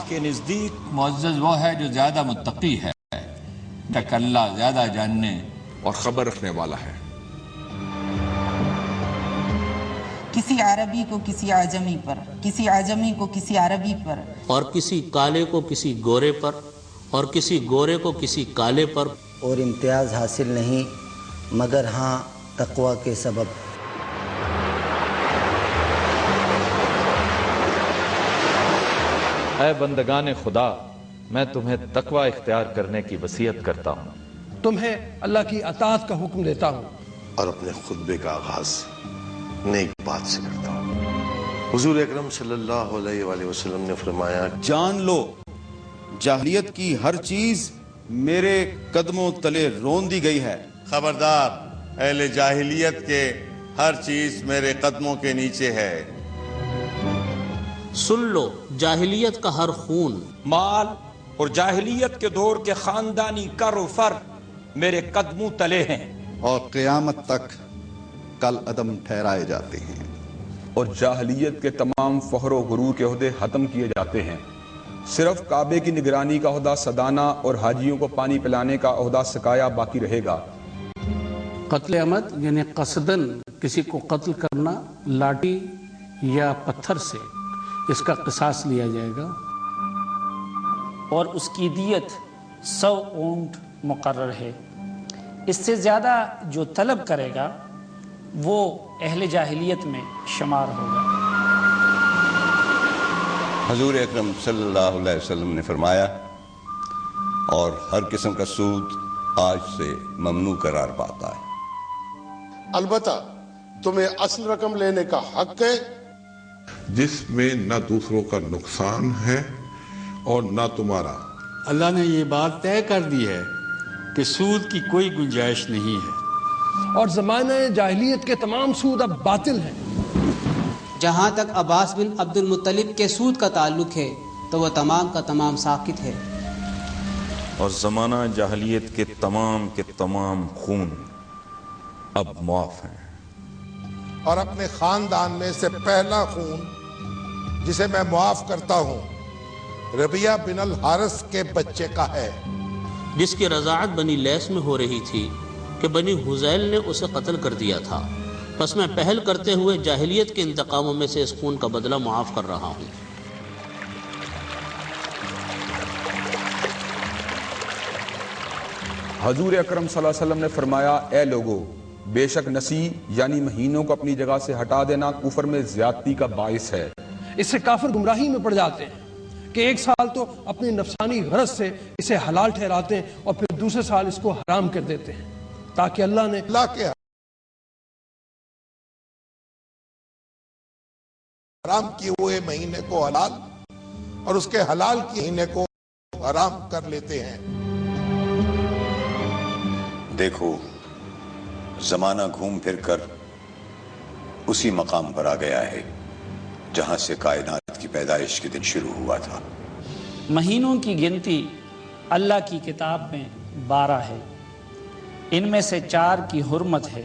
کے نزدیک معزز وہ ہے جو زیادہ متقی ہے، تک اللہ زیادہ جاننے اور خبر رکھنے والا ہے۔ کسی عربی کو کسی اعجمی پر، کسی اعجمی کو کسی عربی پر، اور کسی کالے کو کسی گورے پر، اور کسی گورے کو کسی کالے پر، اور امتیاز حاصل نہیں مگر ہاں تقوی کے سبب۔ اے بندگان خدا، میں تمہیں تقوی اختیار کرنے کی وصیت کرتا ہوں، تمہیں اللہ کی اطاعت کا حکم دیتا ہوں، اور اپنے خطبے کا آغاز نیک بات سے کرتا ہوں۔ حضور اکرم صلی اللہ علیہ وآلہ وسلم نے فرمایا، جان لو جاہلیت کی ہر چیز میرے قدموں تلے رون دی گئی ہے۔ خبردار، اہل جاہلیت کے ہر چیز میرے قدموں کے نیچے ہے۔ سن لو جاہلیت کا ہر خون، مال اور جاہلیت کے دور کے خاندانی کر و فر میرے قدموں تلے ہیں، اور قیامت تک کل عدم ٹھہرائے جاتے ہیں، اور جاہلیت کے تمام فخر و غرور کے عہدے ختم کیے جاتے ہیں۔ صرف کعبے کی نگرانی کا عہدہ سدانہ اور حاجیوں کو پانی پلانے کا عہدہ سکایا باقی رہے گا۔ قتل عمد یعنی قصدن کسی کو قتل کرنا، لاٹھی یا پتھر سے اس کا قصاص لیا جائے گا، اور اس کی دیت 100 اونٹ مقرر ہے۔ اس سے زیادہ جو طلب کرے گا وہ اہل جاہلیت میں شمار ہوگا۔ حضور اکرم صلی اللہ علیہ وسلم نے فرمایا، اور ہر قسم کا سود آج سے ممنوع قرار پاتا ہے۔ البتہ تمہیں اصل رقم لینے کا حق ہے، جس میں نہ دوسروں کا نقصان ہے اور نہ تمہارا۔ اللہ نے یہ بات طے کر دی ہے کہ سود کی کوئی گنجائش نہیں ہے، اور زمانہ جاہلیت کے تمام سود اب باطل ہیں۔ جہاں تک عباس بن عبد المطلب کے سود کا تعلق ہے تو وہ تمام کا تمام ساکت ہے، اور زمانہ جاہلیت کے تمام خون اب معاف ہیں۔ اور اپنے خاندان میں سے پہلا خون جسے میں معاف کرتا ہوں ربیہ بن الحارث کے بچے کا ہے، جس کی رضاعت بنی لیس میں ہو رہی تھی کہ بنی حذیل نے اسے قتل کر دیا تھا، پس میں پہل کرتے ہوئے جاہلیت کے انتقاموں میں سے اس خون کا بدلہ معاف کر رہا ہوں۔ حضور اکرم صلی اللہ علیہ وسلم نے فرمایا، اے لوگو، بے شک نسی یعنی مہینوں کو اپنی جگہ سے ہٹا دینا کفر میں زیادتی کا باعث ہے۔ اس سے کافر گمراہی میں پڑ جاتے ہیں کہ ایک سال تو اپنی نفسانی غرض سے اسے حلال ٹھہراتے ہیں اور پھر دوسرے سال اس کو حرام کر دیتے ہیں، تاکہ اللہ نے اللہ کے حرام کیے ہوئے مہینے کو حلال اور اس کے حلال کیے مہینے کو حرام کر لیتے ہیں۔ دیکھو زمانہ گھوم پھر کر اسی مقام پر آ گیا ہے جہاں سے کائنات کی پیدائش کے دن شروع ہوا تھا۔ مہینوں کی گنتی اللہ کی کتاب میں 12 ہے، ان میں سے 4 کی حرمت ہے،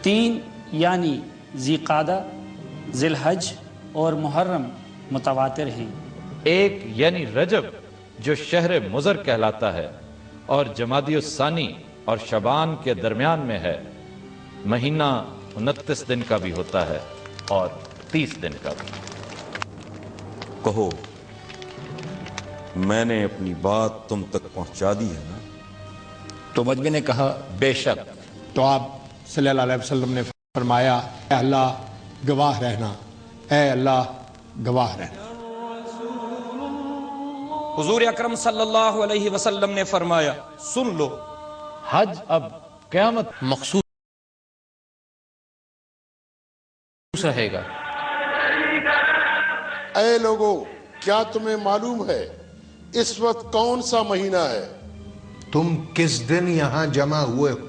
3 یعنی ذی قعدہ، ذی الحج اور محرم متواتر ہیں، 1 یعنی رجب جو شہر مضر کہلاتا ہے، اور جمادی الثانی اور شعبان کے درمیان میں ہے، مہینہ 29 دن کا بھی ہوتا ہے اور 30 دن کا بھی۔ کہو میں نے اپنی بات تم تک پہنچا دی ہے نا؟ تو مجمع نے کہا بے شک۔ تو آپ صلی اللہ علیہ وسلم نے فرمایا، اے اللہ گواہ رہنا، اے اللہ گواہ رہنا۔ حضور اکرم صلی اللہ علیہ وسلم نے فرمایا، سن لو حج اب قیامت مخصوص رہے گا۔ اے لوگو، کیا تمہیں معلوم ہے اس وقت کون سا مہینہ ہے؟ تم کس دن یہاں جمع ہوئے ہو؟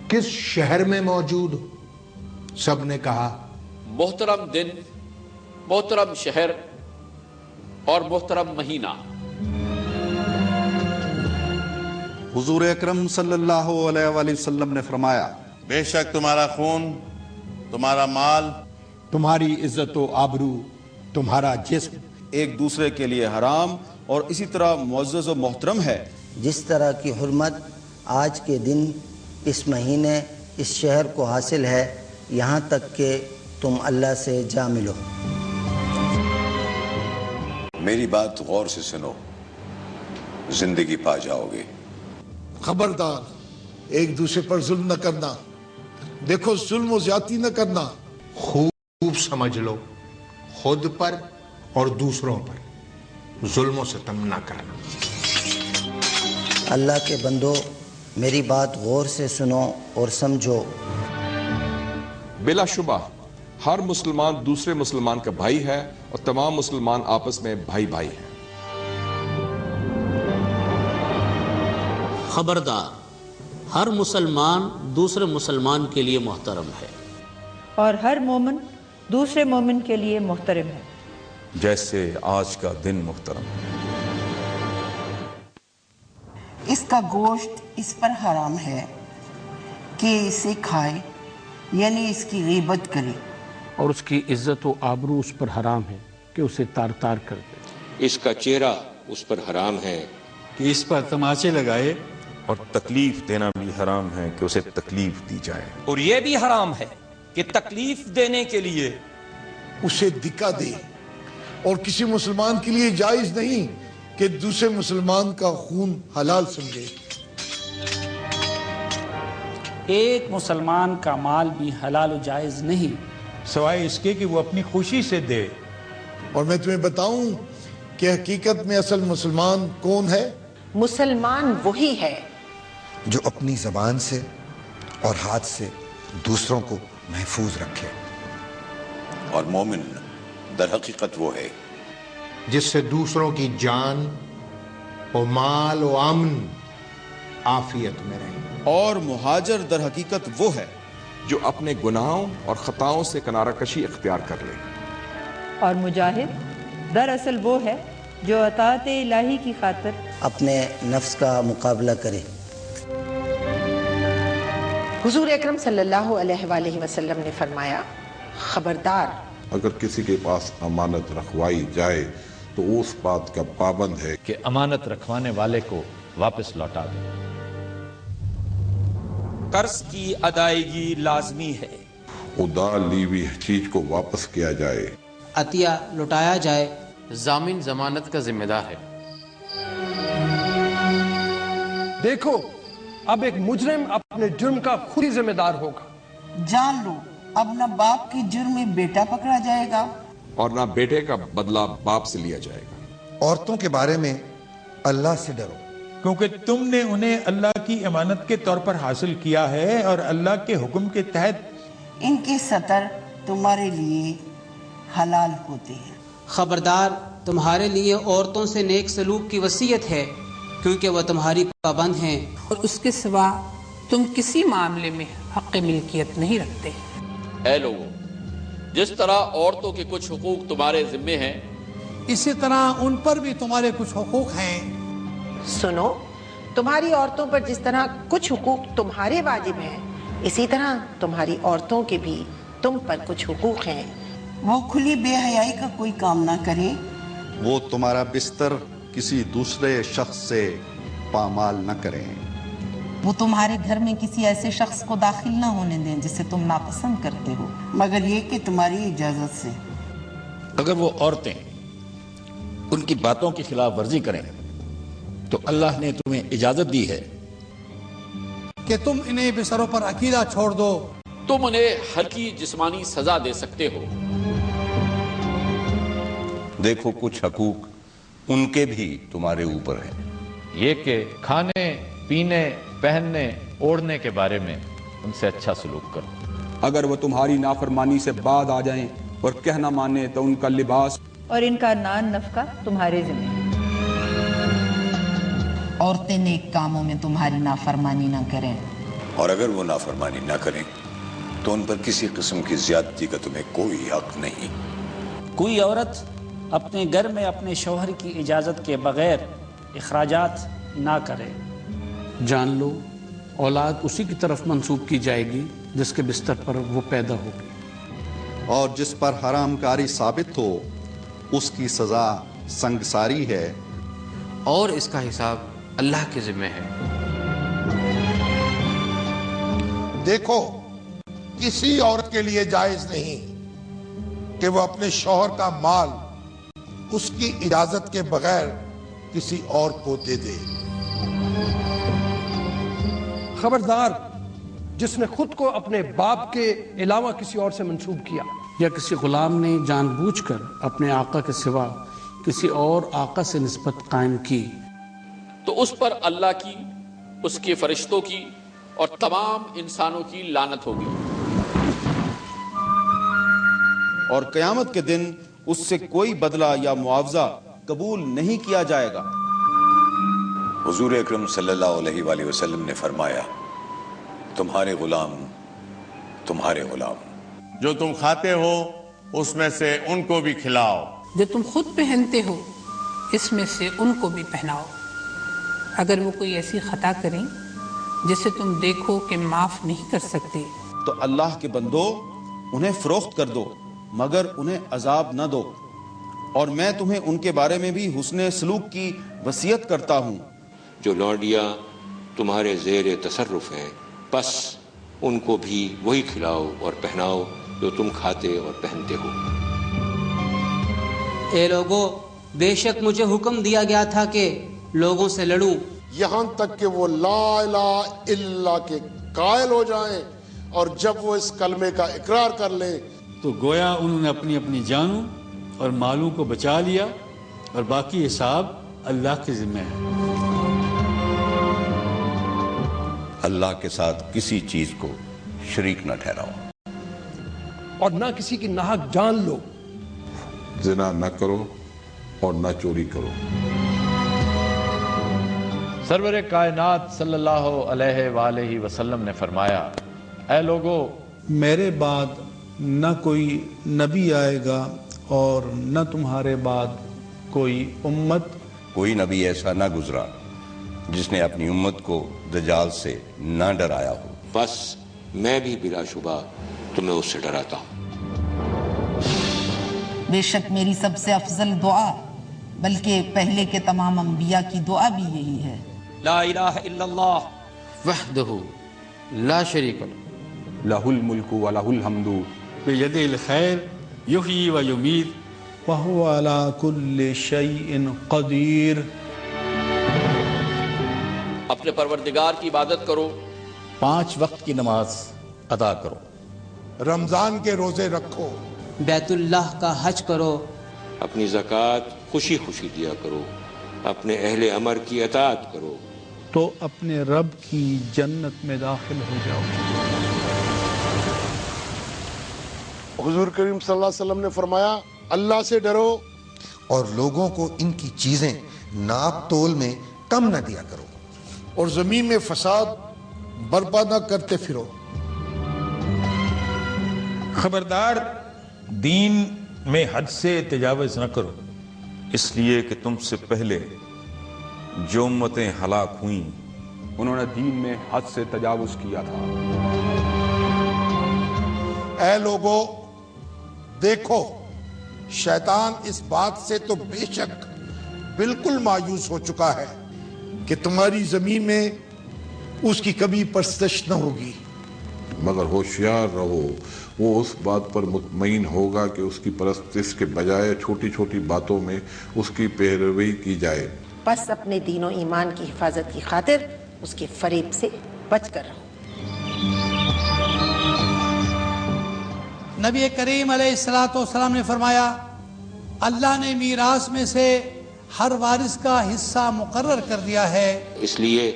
کس شہر میں موجود ہو؟ سب نے کہا محترم دن، محترم شہر اور محترم مہینہ۔ حضور اکرم صلی اللہ علیہ وآلہ وسلم نے فرمایا، بے شک تمہارا خون، تمہارا مال، تمہاری عزت و آبرو، تمہارا جسم ایک دوسرے کے لیے حرام اور اسی طرح معزز و محترم ہے جس طرح کی حرمت آج کے دن اس مہینے اس شہر کو حاصل ہے، یہاں تک کہ تم اللہ سے جا ملو۔ میری بات غور سے سنو، زندگی پا جاؤ گے۔ خبردار، ایک دوسرے پر ظلم نہ کرنا، دیکھو ظلم و زیادتی نہ کرنا۔ خوب سمجھ لو، خود پر اور دوسروں پر ظلم و ستم نہ کرنا۔ اللہ کے بندو، میری بات غور سے سنو اور سمجھو۔ بلا شبہ ہر مسلمان دوسرے مسلمان کا بھائی ہے اور تمام مسلمان آپس میں بھائی بھائی ہیں۔ خبردار، ہر مسلمان دوسرے مسلمان کے لیے محترم ہے، اور ہر مومن دوسرے مومن کے لیے محترم ہے، جیسے آج کا دن محترم ہے۔ اس کا گوشت اس پر حرام ہے کہ اسے کھائے، یعنی اس کی غیبت کرے، اور اس کی عزت و آبرو اس پر حرام ہے کہ اسے تار تار کر دے۔ اس کا چہرہ اس پر حرام ہے کہ اس پر تماچے لگائے، اور تکلیف دینا بھی حرام ہے کہ اسے تکلیف دی جائے، اور یہ بھی حرام ہے کہ تکلیف دینے کے لیے اسے دکا دے، اور کسی مسلمان کے لیے جائز نہیں کہ دوسرے مسلمان کا خون حلال سمجھے۔ ایک مسلمان کا مال بھی حلال و جائز نہیں سوائے اس کے کہ وہ اپنی خوشی سے دے۔ اور میں تمہیں بتاؤں کہ حقیقت میں اصل مسلمان کون ہے؟ مسلمان وہی ہے جو اپنی زبان سے اور ہاتھ سے دوسروں کو محفوظ رکھے، اور مومن در حقیقت وہ ہے جس سے دوسروں کی جان و مال و امن عافیت میں رہے، اور مہاجر در حقیقت وہ ہے جو اپنے گناہوں اور خطاؤں سے کنارہ کشی اختیار کر لے، اور مجاہد دراصل وہ ہے جو اطاعت الہی کی خاطر اپنے نفس کا مقابلہ کرے۔ حضور اکرم صلی اللہ علیہ وآلہ وسلم نے فرمایا، خبردار، اگر کسی کے پاس امانت رکھوائی جائے تو اس بات کا پابند ہے کہ امانت رکھوانے والے کو واپس لوٹا دے۔ قرض کی ادائیگی لازمی ہے، ادار لی ہوئی چیز کو واپس کیا جائے، عطیہ لوٹایا جائے، ضامن ضمانت کا ذمہ دار ہے۔ دیکھو، اب ایک مجرم اپنے جرم کا خود ہی ذمہ دار ہوگا۔ جان لو، اب نہ باپ کے جرم میں بیٹا پکڑا جائے گا اور نہ بیٹے کا بدلہ باپ سے لیا جائے گا۔ عورتوں کے بارے میں اللہ سے ڈرو، کیونکہ تم نے انہیں اللہ کی امانت کے طور پر حاصل کیا ہے اور اللہ کے حکم کے تحت ان کے سطر تمہارے لیے حلال ہوتے ہیں۔ خبردار، تمہارے لیے عورتوں سے نیک سلوک کی وصیت ہے، کیونکہ وہ تمہاری پابند ہیں، اور اس کے سوا تم کسی معاملے میں حق ملکیت نہیں رکھتے۔ اے لوگوں، جس طرح عورتوں کے کچھ حقوق تمہارے ذمے ہیں، اسی طرح ان پر بھی تمہارے کچھ حقوق ہیں۔ سنو، تمہاری عورتوں پر جس طرح کچھ حقوق تمہارے واجب ہیں، اسی طرح تمہاری عورتوں کے بھی تم پر کچھ حقوق ہیں۔ وہ کھلی بے حیائی کا کوئی کام نہ کرے، وہ تمہارا بستر کسی دوسرے شخص سے پامال نہ کریں، وہ تمہارے گھر میں کسی ایسے شخص کو داخل نہ ہونے دیں جسے تم ناپسند کرتے ہو، مگر یہ کہ تمہاری اجازت سے۔ اگر وہ عورتیں ان کی باتوں کی خلاف ورزی کریں تو اللہ نے تمہیں اجازت دی ہے کہ تم انہیں بستروں پر اکیلا چھوڑ دو، تم انہیں ہلکی جسمانی سزا دے سکتے ہو۔ دیکھو، کچھ حقوق ان کے بھی تمہارے اوپر ہیں، یہ کہ کھانے، پینے، پہننے، اوڑھنے کے بارے میں ان سے اچھا سلوک کرو۔ اگر وہ تمہاری نافرمانی سے بعد آ جائیں اور کہنا مانے تو ان کا لباس اور ان کا نان نفقہ تمہارے ذمہ ہے۔ عورتیں نیک کاموں میں تمہاری نافرمانی نہ کریں، اور اگر وہ نافرمانی نہ کریں تو ان پر کسی قسم کی زیادتی کا تمہیں کوئی حق نہیں۔ کوئی عورت اپنے گھر میں اپنے شوہر کی اجازت کے بغیر اخراجات نہ کرے۔ جان لو، اولاد اسی کی طرف منسوب کی جائے گی جس کے بستر پر وہ پیدا ہوگی، اور جس پر حرام کاری ثابت ہو اس کی سزا سنگساری ہے اور اس کا حساب اللہ کے ذمہ ہے۔ دیکھو، کسی عورت کے لیے جائز نہیں کہ وہ اپنے شوہر کا مال اس کی اجازت کے بغیر کسی اور کو دے دے۔ خبردار جس نے خود کو اپنے باپ کے علاوہ کسی اور سے منسوب کیا، یا کسی غلام نے جان بوجھ کر اپنے آقا کے سوا کسی اور آقا سے نسبت قائم کی، تو اس پر اللہ کی، اس کے فرشتوں کی اور تمام انسانوں کی لعنت ہوگی، اور قیامت کے دن اس سے کوئی بدلہ یا معاوضہ قبول نہیں کیا جائے گا۔ حضور اکرم صلی اللہ علیہ وآلہ وسلم نے فرمایا، تمہارے غلام تمہارے غلام، جو تم کھاتے ہو اس میں سے ان کو بھی کھلاؤ، جو تم خود پہنتے ہو اس میں سے ان کو بھی پہناؤ۔ اگر وہ کوئی ایسی خطا کریں جسے تم دیکھو کہ معاف نہیں کر سکتے، تو اللہ کے بندو انہیں فروخت کر دو، مگر انہیں عذاب نہ دو، اور میں تمہیں ان کے بارے میں بھی حسن سلوک کی وصیت کرتا ہوں۔ جو لونڈیاں تمہارے زیر تصرف ہیں، بس ان کو بھی وہی کھلاؤ اور پہناؤ جو تم کھاتے اور پہنتے ہو۔ اے لوگو، بے شک مجھے حکم دیا گیا تھا کہ لوگوں سے لڑوں، یہاں تک کہ وہ لا الہ الا اللہ کے قائل ہو جائیں، اور جب وہ اس کلمے کا اقرار کر لیں تو گویا انہوں نے اپنی اپنی جانوں اور مالوں کو بچا لیا، اور باقی حساب اللہ کے ذمہ ہے۔ اللہ کے ساتھ کسی چیز کو شریک نہ ٹھہراؤ، اور نہ کسی کی ناحق جان لو، زنا نہ کرو اور نہ چوری کرو۔ سرور کائنات صلی اللہ علیہ وآلہ وسلم نے فرمایا، اے لوگو، میرے بعد نہ کوئی نبی آئے گا اور نہ تمہارے بعد کوئی امت، کوئی نبی ایسا نہ گزرا جس نے اپنی امت کو دجال سے نہ ڈرایا ہو، بس میں بھی بلا شبہ تمہیں اس سے ڈراتا ہوں۔ بے شک میری سب سے افضل دعا، بلکہ پہلے کے تمام انبیاء کی دعا بھی یہی ہے، لا الہ الا اللہ وحدہ لا شریک لہ، لہ الملک و لہ الحمد بیدہ الخیر یحیی و یمیت وہو علی کل شیء قدیر۔ اپنے پروردگار کی عبادت کرو، 5 وقت کی نماز ادا کرو، رمضان کے روزے رکھو، بیت اللہ کا حج کرو، اپنی زکوٰۃ خوشی خوشی دیا کرو، اپنے اہل امر کی اطاعت کرو، تو اپنے رب کی جنت میں داخل ہو جاؤ۔ حضور کریم صلی اللہ علیہ وسلم نے فرمایا، اللہ سے ڈرو اور لوگوں کو ان کی چیزیں ناپ تول میں کم نہ دیا کرو، اور زمین میں فساد برپا نہ کرتے پھرو۔ خبردار، دین میں حد سے تجاوز نہ کرو، اس لیے کہ تم سے پہلے جو امتیں ہلاک ہوئیں انہوں نے دین میں حد سے تجاوز کیا تھا۔ اے لوگو، دیکھو، شیطان اس بات سے تو بے شک بالکل مایوس ہو چکا ہے کہ تمہاری زمین میں اس کی کبھی پرستش نہ ہوگی، مگر ہوشیار رہو، وہ اس بات پر مطمئن ہوگا کہ اس کی پرستش کے بجائے چھوٹی چھوٹی باتوں میں اس کی پیروی کی جائے۔ بس اپنے دین و ایمان کی حفاظت کی خاطر اس کے فریب سے بچ کر رہو۔ نبی کریم علیہ السلام نے فرمایا، اللہ نے میراث میں سے ہر وارث کا حصہ مقرر کر دیا ہے، اس لیے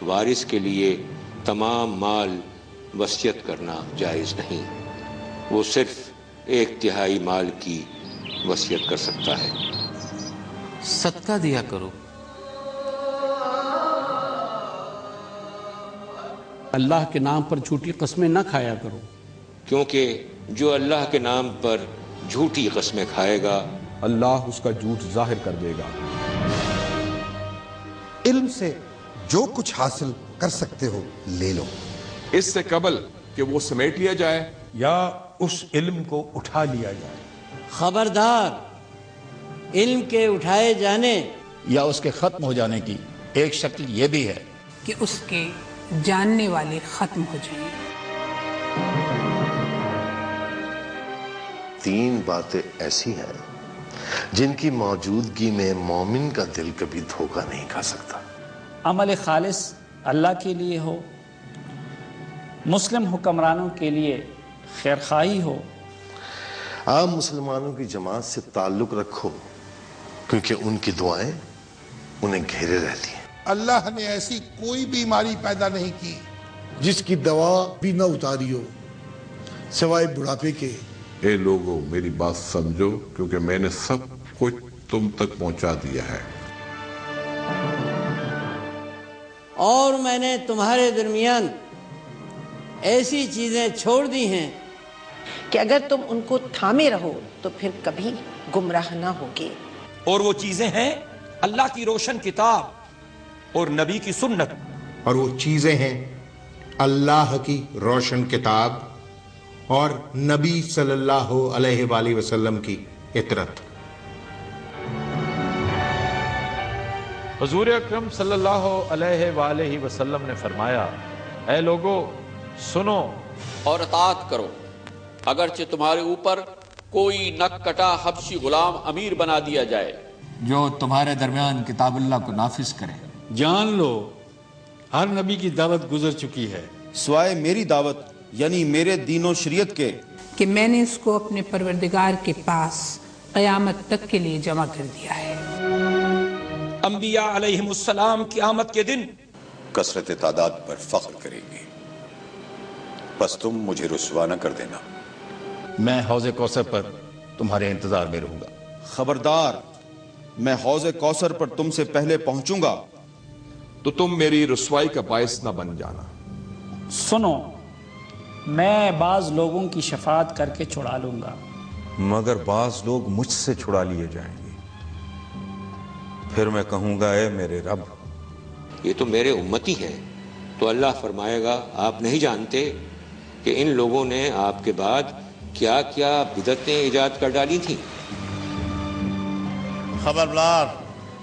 وارث کے لیے تمام مال وصیت کرنا جائز نہیں، وہ صرف 1/3 مال کی وصیت کر سکتا ہے۔ صدقہ دیا کرو، اللہ کے نام پر جھوٹی قسمیں نہ کھایا کرو، کیونکہ جو اللہ کے نام پر جھوٹی قسمیں کھائے گا اللہ اس کا جھوٹ ظاہر کر دے گا۔ علم سے جو کچھ حاصل کر سکتے ہو لے لو، اس سے قبل کہ وہ سمیٹ لیا جائے یا اس علم کو اٹھا لیا جائے۔ خبردار، علم کے اٹھائے جانے یا اس کے ختم ہو جانے کی ایک شکل یہ بھی ہے کہ اس کے جاننے والے ختم ہو جائیں۔ 3 باتیں ایسی ہیں جن کی موجودگی میں مومن کا دل کبھی دھوکہ نہیں کھا سکتا۔ عمل خالص اللہ کے لیے ہو، مسلم حکمرانوں کے لیے خیرخواہی ہو، عام مسلمانوں کی جماعت سے تعلق رکھو کیونکہ ان کی دعائیں انہیں گھیرے رہتی ہیں۔ اللہ نے ایسی کوئی بیماری پیدا نہیں کی جس کی دوا بھی نہ اتاری ہو سوائے بڑھاپے کے۔ اے لوگوں میری بات سمجھو کیونکہ میں نے سب کچھ تم تک پہنچا دیا ہے، اور میں نے تمہارے درمیان ایسی چیزیں چھوڑ دی ہیں کہ اگر تم ان کو تھامے رہو تو پھر کبھی گمراہ نہ ہوگے۔ اور وہ چیزیں ہیں اللہ کی روشن کتاب اور نبی کی سنت، اور وہ چیزیں ہیں اللہ کی روشن کتاب اور نبی صلی اللہ علیہ وآلہ وسلم کی اطرت۔ حضور اکرم صلی اللہ علیہ وآلہ وسلم نے فرمایا، اے لوگو سنو اور اطاعت کرو، اگرچہ تمہارے اوپر کوئی نک کٹا حبشی غلام امیر بنا دیا جائے جو تمہارے درمیان کتاب اللہ کو نافذ کرے۔ جان لو ہر نبی کی دعوت گزر چکی ہے سوائے میری دعوت یعنی میرے دین و شریعت کے، کہ میں نے اس کو اپنے پروردگار کے پاس قیامت تک کے لیے جمع کر دیا ہے۔ انبیاء علیہم السلام کی آمد کے دن کثرت تعداد پر فخر کریں گے، بس تم مجھے رسوا نہ کر دینا۔ میں حوض کوثر پر تمہارے انتظار میں رہوں گا۔ خبردار، میں حوض کوثر پر تم سے پہلے پہنچوں گا تو تم میری رسوائی کا باعث نہ بن جانا۔ سنو، میں بعض لوگوں کی شفاعت کر کے چھڑا لوں گا، مگر بعض لوگ مجھ سے چھڑا لیے جائیں گے، پھر میں کہوں گا اے میرے رب، یہ تو میرے امتی ہیں۔ تو اللہ فرمائے گا، آپ نہیں جانتے کہ ان لوگوں نے آپ کے بعد کیا کیا بدعتیں ایجاد کر ڈالی تھیں۔ خبردار،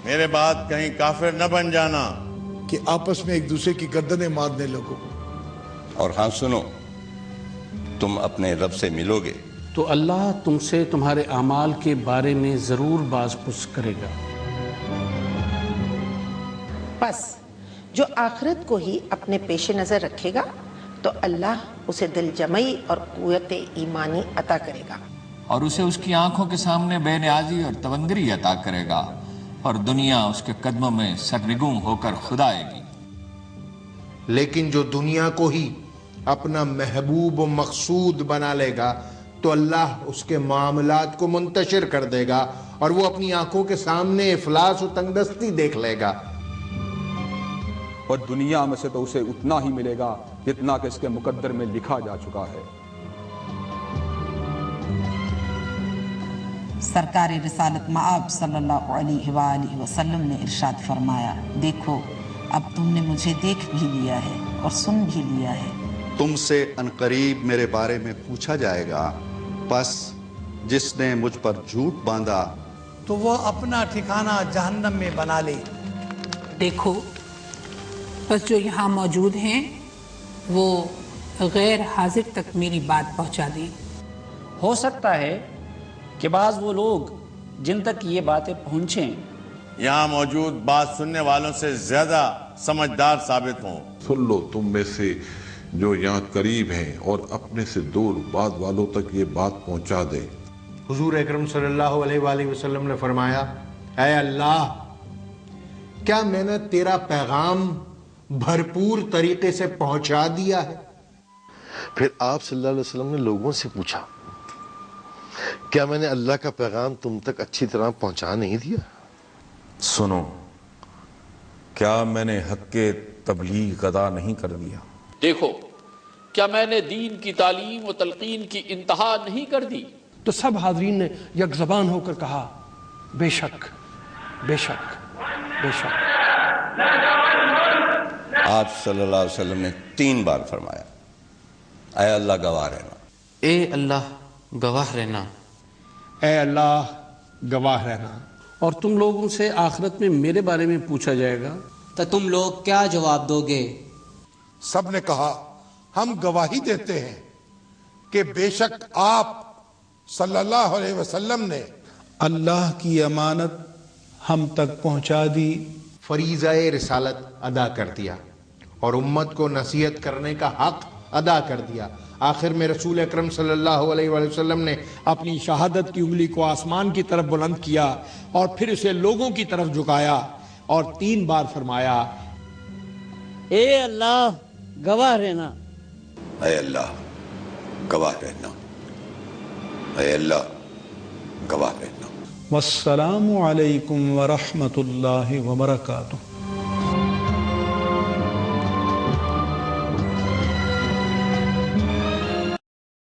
میرے بعد کہیں کافر نہ بن جانا کہ آپس میں ایک دوسرے کی گردنیں مارنے لگو۔ اور ہاں سنو، تم اپنے رب سے ملو گے تو اللہ تم سے تمہارے اعمال کے بارے میں ضرور باز پرس کرے گا۔ بس جو آخرت کو ہی اپنے پیش نظر رکھے گا تو اللہ اسے دل جمعی اور قوت ایمانی عطا کرے گا، اور اسے اس کی آنکھوں کے سامنے بے نیازی اور تونگری عطا کرے گا، اور دنیا اس کے قدموں میں سرنگوں ہو کر خدا آئے گی۔ لیکن جو دنیا کو ہی اپنا محبوب و مقصود بنا لے گا تو اللہ اس کے معاملات کو منتشر کر دے گا اور وہ اپنی آنکھوں کے سامنے افلاس و تنگدستی دیکھ لے گا۔ اور دنیا میں سے تو اسے اتنا ہی ملے گا جتنا کہ اس کے مقدر میں لکھا جا چکا ہے۔ سرکار رسالت مآب صلی اللہ علیہ وآلہ وسلم نے ارشاد فرمایا، دیکھو اب تم نے مجھے دیکھ بھی لیا ہے اور سن بھی لیا ہے۔ تم سے عنقریب میرے بارے میں پوچھا جائے گا، پس جس نے مجھ پر جھوٹ باندھا تو وہ اپنا ٹھکانہ جہنم میں بنا لے۔ دیکھو بس جو یہاں موجود ہیں وہ غیر حاضر تک میری بات پہنچا دیں۔ ہو سکتا ہے کہ بعض وہ لوگ جن تک یہ باتیں پہنچیں یہاں موجود بات سننے والوں سے زیادہ سمجھدار ثابت ہوں۔ سن لو تم میں سے جو یہاں قریب ہیں اور اپنے سے دور بعد والوں تک یہ بات پہنچا دے۔ حضور اکرم صلی اللہ علیہ وآلہ وسلم نے فرمایا، اے اللہ، کیا میں نے تیرا پیغام بھرپور طریقے سے پہنچا دیا ہے؟ پھر آپ صلی اللہ علیہ وسلم نے لوگوں سے پوچھا، کیا میں نے اللہ کا پیغام تم تک اچھی طرح پہنچا نہیں دیا؟ سنو، کیا میں نے حق کے تبلیغ ادا نہیں کر دیا؟ دیکھو کیا میں نے دین کی تعلیم و تلقین کی انتہا نہیں کر دی؟ تو سب حاضرین نے یک زبان ہو کر کہا، بے شک بے شک بے شک۔ آپ صلی اللہ علیہ وسلم نے 3 بار فرمایا، اے اللہ گواہ رہنا، اے اللہ گواہ رہنا، اے اللہ گواہ رہنا۔ اور تم لوگوں سے آخرت میں میرے بارے میں پوچھا جائے گا تو تم لوگ کیا جواب دو گے؟ سب نے کہا ہم گواہی دیتے ہیں کہ بے شک آپ صلی اللہ علیہ وسلم نے اللہ کی امانت ہم تک پہنچا دی، فریضہ رسالت ادا کر دیا اور امت کو نصیحت کرنے کا حق ادا کر دیا۔ آخر میں رسول اکرم صلی اللہ علیہ وآلہ وسلم نے اپنی شہادت کی انگلی کو آسمان کی طرف بلند کیا اور پھر اسے لوگوں کی طرف جھکایا اور 3 بار فرمایا، اے اللہ گواہ رہنا، اے اللہ گواہ رہنا، اے اللہ گواہ رہنا۔ والسلام علیکم ورحمۃ اللہ وبرکاتہ۔